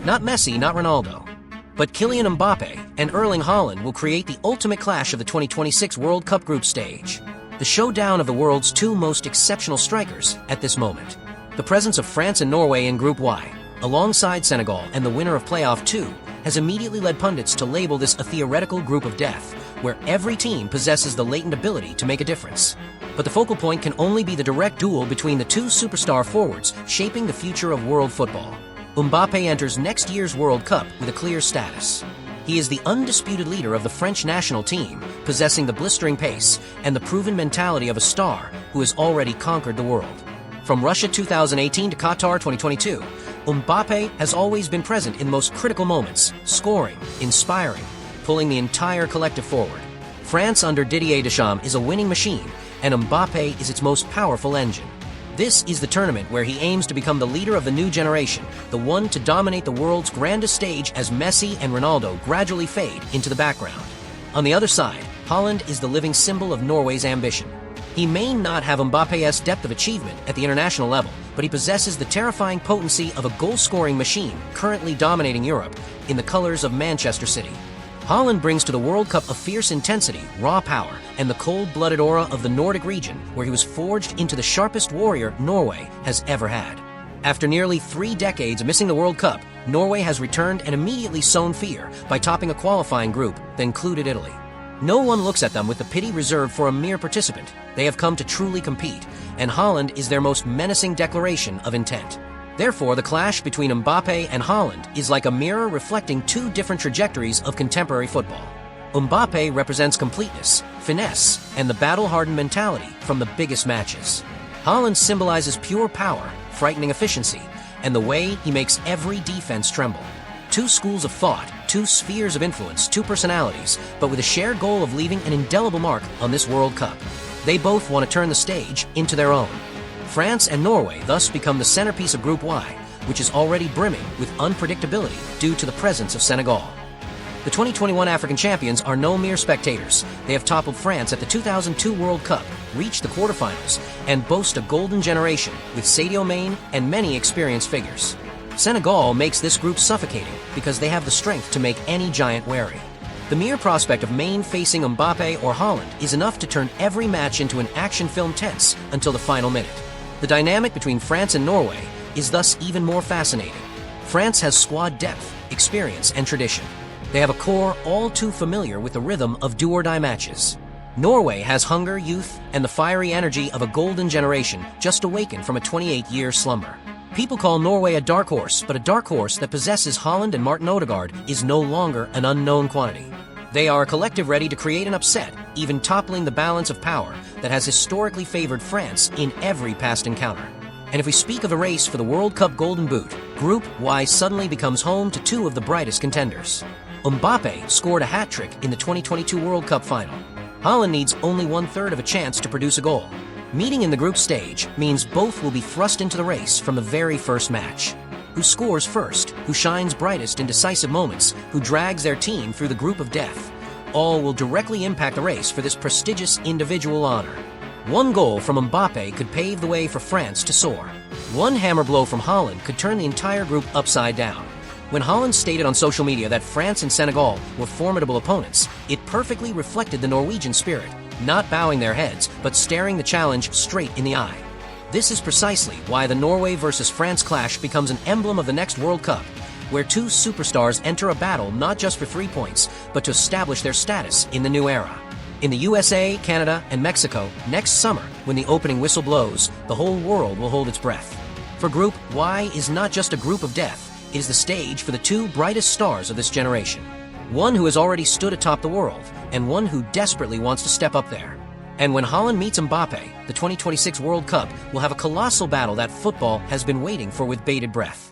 Not Messi, not Ronaldo. But Kylian Mbappe and Erling Haaland will create the ultimate clash of the 2026 World Cup group stage. The showdown of the world's two most exceptional strikers at this moment. The presence of France and Norway in Group Y, alongside Senegal and the winner of Playoff 2, has immediately led pundits to label this a theoretical group of death, where every team possesses the latent ability to make a difference. But the focal point can only be the direct duel between the two superstar forwards shaping the future of world football. Mbappé enters next year's World Cup with a clear status. He is the undisputed leader of the French national team, possessing the blistering pace and the proven mentality of a star who has already conquered the world. From Russia 2018 to Qatar 2022, Mbappé has always been present in the most critical moments, scoring, inspiring, pulling the entire collective forward. France under Didier Deschamps is a winning machine, and Mbappé is its most powerful engine. This is the tournament where he aims to become the leader of the new generation, the one to dominate the world's grandest stage as Messi and Ronaldo gradually fade into the background. On the other side, Haaland is the living symbol of Norway's ambition. He may not have Mbappé's depth of achievement at the international level, but he possesses the terrifying potency of a goal-scoring machine currently dominating Europe in the colors of Manchester City. Haaland brings to the World Cup a fierce intensity, raw power, and the cold-blooded aura of the Nordic region, where he was forged into the sharpest warrior Norway has ever had. After nearly 3 decades of missing the World Cup, Norway has returned and immediately sown fear by topping a qualifying group that included Italy. No one looks at them with the pity reserved for a mere participant. They have come to truly compete, and Haaland is their most menacing declaration of intent. Therefore, the clash between Mbappé and Haaland is like a mirror reflecting two different trajectories of contemporary football. Mbappé represents completeness, finesse, and the battle-hardened mentality from the biggest matches. Haaland symbolizes pure power, frightening efficiency, and the way he makes every defense tremble. Two schools of thought, two spheres of influence, two personalities, but with a shared goal of leaving an indelible mark on this World Cup. They both want to turn the stage into their own. France and Norway thus become the centerpiece of Group Y, which is already brimming with unpredictability due to the presence of Senegal. The 2021 African champions are no mere spectators. They have toppled France at the 2002 World Cup, reached the quarterfinals, and boast a golden generation with Sadio Mane and many experienced figures. Senegal makes this group suffocating because they have the strength to make any giant wary. The mere prospect of Mane facing Mbappé or Haaland is enough to turn every match into an action film tense until the final minute. The dynamic between France and Norway is thus even more fascinating. France has squad depth, experience, and tradition. They have a core all too familiar with the rhythm of do-or-die matches. Norway has hunger, youth, and the fiery energy of a golden generation just awakened from a 28-year slumber. People call Norway a dark horse, but a dark horse that possesses Haaland and Martin Odegaard is no longer an unknown quantity. They are a collective ready to create an upset, even toppling the balance of power that has historically favored France in every past encounter. And if we speak of the race for the World Cup Golden Boot, Group Y suddenly becomes home to two of the brightest contenders. Mbappé scored a hat-trick in the 2022 World Cup final. Haaland needs only 1/3 of a chance to produce a goal. Meeting in the group stage means both will be thrust into the race from the very first match. Who scores first, who shines brightest in decisive moments, who drags their team through the group of death. All will directly impact the race for this prestigious individual honor. One goal from Mbappé could pave the way for France to soar. One hammer blow from Haaland could turn the entire group upside down. When Haaland stated on social media that France and Senegal were formidable opponents, it perfectly reflected the Norwegian spirit, not bowing their heads, but staring the challenge straight in the eye. This is precisely why the Norway versus France clash becomes an emblem of the next World Cup, where two superstars enter a battle not just for 3 points, but to establish their status in the new era. In the USA, Canada, and Mexico, next summer, when the opening whistle blows, the whole world will hold its breath. For Group Y is not just a group of death, it is the stage for the two brightest stars of this generation. One who has already stood atop the world, and one who desperately wants to step up there. And when Haaland meets Mbappé, the 2026 World Cup will have a colossal battle that football has been waiting for with bated breath.